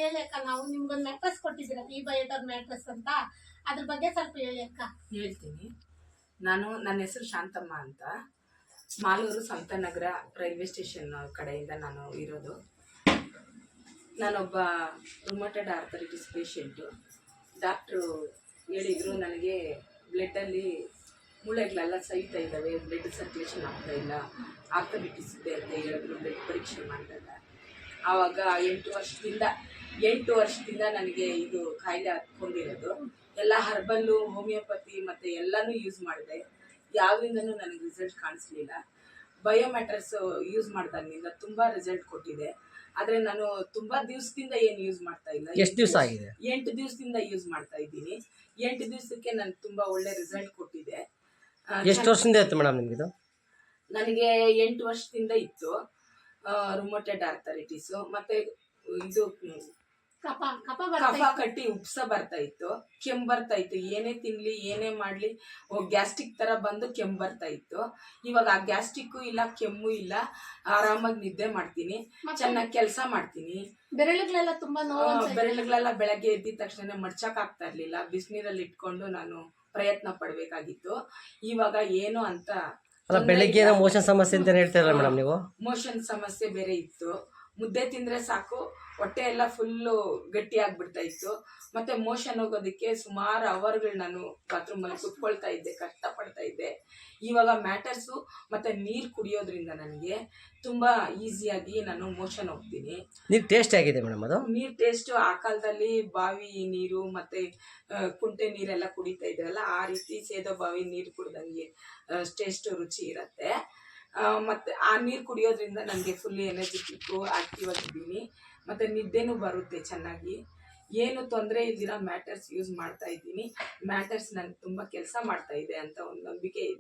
ಹೇಳಿ ಅಕ್ಕ. ನಾವು ನಿಮ್ಗೊಂದು ಮ್ಯಾಟ್ರಸ್ ಕೊಟ್ಟಿದ್ದೀರ ಈ ಬಯೋಟರ್ ಮ್ಯಾಟ್ರಸ್ ಅಂತ, ಅದ್ರ ಬಗ್ಗೆ ಸ್ವಲ್ಪ ಹೇಳಿ ಅಕ್ಕ. ಹೇಳ್ತೀನಿ. ನನ್ನ ಹೆಸರು ಶಾಂತಮ್ಮ ಅಂತ, ಮಾಲೂರು ಸಂತನಗರ ರೈಲ್ವೆ ಸ್ಟೇಷನ್ ಕಡೆಯಿಂದ ನಾನು ಇರೋದು. ನಾನೊಬ್ಬ ರುಮಟೆಡ್ ಆರ್ಥರೈಟಿಸ್ ಪೇಷೆಂಟು. ಡಾಕ್ಟ್ರು ಹೇಳಿದರು ನನಗೆ ಬ್ಲಡ್ಡಲ್ಲಿ ಮೂಳೆಗಳೆಲ್ಲ ಸಹಿತ ಇದ್ದಾವೆ, ಬ್ಲಡ್ ಸರ್ಕ್ಯುಲೇಷನ್ ಆಗ್ತಾ ಇಲ್ಲ, ಆರ್ಥರೈಟಿಸ್ ಇದೆ ಅಂತ ಹೇಳಿದ್ರು ಬ್ಲಡ್ ಪರೀಕ್ಷೆ ಮಾಡಿದಾಗ. ಆವಾಗ 8 ವರ್ಷದಿಂದ ನನಗೆ ಇದು ಕಾಯಿಲೆ ಹತ್ಕೊಂಡಿರೋದು. ಎಲ್ಲ ಹರ್ಬಲ್ಲು, ಹೋಮಿಯೋಪತಿ ಮತ್ತು ಎಲ್ಲನೂ ಯೂಸ್ ಮಾಡಿದೆ, ಯಾವುದರಿಂದನೂ ನನಗೆ ರಿಸಲ್ಟ್ ಕಾಣಿಸ್ಲಿಲ್ಲ. ಬಯೋಮ್ಯಾಟ್ರಸ್ ಯೂಸ್ ಮಾಡಿದಾಗಿನಿಂದ ತುಂಬ ರಿಸಲ್ಟ್ ಕೊಟ್ಟಿದೆ. ಆದರೆ ನಾನು ತುಂಬ ದಿವಸದಿಂದ ಏನು ಯೂಸ್ ಮಾಡ್ತಾ ಇಲ್ಲ. ಎಷ್ಟು ದಿವಸ ಆಗಿದೆ? 8 ದಿವಸದಿಂದ ಯೂಸ್ ಮಾಡ್ತಾ ಇದ್ದೀನಿ. 8 ದಿವಸಕ್ಕೆ ನನಗೆ ತುಂಬ ಒಳ್ಳೆ ರಿಸಲ್ಟ್ ಕೊಟ್ಟಿದೆ. ಎಷ್ಟು ವರ್ಷದಿಂದ ಇತ್ತು ಮೇಡಮ್ ನಿಮಗಿದು? ನನಗೆ 8 ವರ್ಷದಿಂದ ಇತ್ತು ರುಮಟೆಡ್ ಆರ್ಥರೈಟಿಸು. ಮತ್ತು ಇದು ಕಫ ಕಟ್ಟಿ ಉಪ್ಸ ಬರ್ತಾ ಇತ್ತು, ಕೆಮ್ಮು ಬರ್ತಾ ಇತ್ತು. ಏನೇ ತಿನ್ಲಿ ಏನೇ ಮಾಡಲಿ ಗ್ಯಾಸ್ಟ್ರಿಕ್ ಥರ ಬಂದು ಕೆಮ್ಮು ಬರ್ತಾ ಇತ್ತು. ಇವಾಗ ಆ ಗ್ಯಾಸ್ಟ್ರಿಕ್ಕು ಇಲ್ಲ, ಕೆಮ್ಮು ಇಲ್ಲ, ಆರಾಮಾಗಿ ನಿದ್ದೆ ಮಾಡ್ತೀನಿ, ಚೆನ್ನಾಗಿ ಕೆಲಸ ಮಾಡ್ತೀನಿ. ಬೆರಳುಗಳೆಲ್ಲ ತುಂಬಾ ನೋವು, ಬೆರಳುಗಳೆಲ್ಲ ಬೆಳಗ್ಗೆ ಎದ್ದಿದ ತಕ್ಷಣ ಮಡ್ಚಕ್ ಆಗ್ತಾ ಇರ್ಲಿಲ್ಲ. ಬಿಸಿನೀರಲ್ಲಿ ಇಟ್ಕೊಂಡು ನಾನು ಪ್ರಯತ್ನ ಪಡಬೇಕಾಗಿತ್ತು. ಇವಾಗ ಏನು ಅಂತ ಬೆಳಿಗ್ಗೆ ಮೋಷನ್ ಸಮಸ್ಯೆ ಅಂತ ಹೇಳ್ತಾರಲ್ಲ ಮೇಡಮ್ ನೀವು? ಮೋಷನ್ ಸಮಸ್ಯೆ ಬೇರೆ ಇತ್ತು. ಮುದ್ದೆ ತಿಂದರೆ ಸಾಕು ಹೊಟ್ಟೆ ಎಲ್ಲ ಫುಲ್ಲು ಗಟ್ಟಿ ಆಗ್ಬಿಡ್ತಾ ಇತ್ತು. ಮತ್ತು ಮೋಷನ್ ಹೋಗೋದಕ್ಕೆ ಸುಮಾರು ಅವರ್ಗಳು ನಾನು ಬಾತ್ರೂಮಲ್ಲಿ ಕುತ್ಕೊಳ್ತಾ ಇದ್ದೆ, ಕಷ್ಟಪಡ್ತಾ ಇದ್ದೆ. ಇವಾಗ ಮ್ಯಾಟರ್ಸು ಮತ್ತು ನೀರು ಕುಡಿಯೋದ್ರಿಂದ ನನಗೆ ತುಂಬ ಈಸಿಯಾಗಿ ನಾನು ಮೋಷನ್ ಹೋಗ್ತೀನಿ. ನೀರು ಟೇಸ್ಟ್ ಆಗಿದೆ ಮೇಡಮ್? ಅದು ನೀರು ಟೇಸ್ಟು ಆ ಕಾಲದಲ್ಲಿ ಬಾವಿ ನೀರು ಮತ್ತು ಕುಂಟೆ ನೀರೆಲ್ಲ ಕುಡಿತಾ ಇದ್ರಲ್ಲ, ಆ ರೀತಿ ಸೇದೋ ಬಾವಿ ನೀರು ಕುಡ್ದಂಗೆ ಟೇಸ್ಟು ರುಚಿ ಇರುತ್ತೆ. ಮತ್ತು ಆ ನೀರು ಕುಡಿಯೋದ್ರಿಂದ ನನಗೆ ಫುಲ್ ಎನರ್ಜೆಟಿಕ್ಕು, ಆ್ಯಕ್ಟಿವ್ ಆಗಿದ್ದೀನಿ. ಮತ್ತು ನಿದ್ದೆನೂ ಬರುತ್ತೆ ಚೆನ್ನಾಗಿ. ಏನು ತೊಂದರೆ ಇಲ್ದಿರ ಮ್ಯಾಟರ್ಸ್ ಯೂಸ್ ಮಾಡ್ತಾ ಇದ್ದೀನಿ. ಮ್ಯಾಟರ್ಸ್ ನನಗೆ ತುಂಬ ಕೆಲಸ ಮಾಡ್ತಾ ಇದೆ ಅಂತ ಒಂದು ನಂಬಿಕೆ ಇದೆ.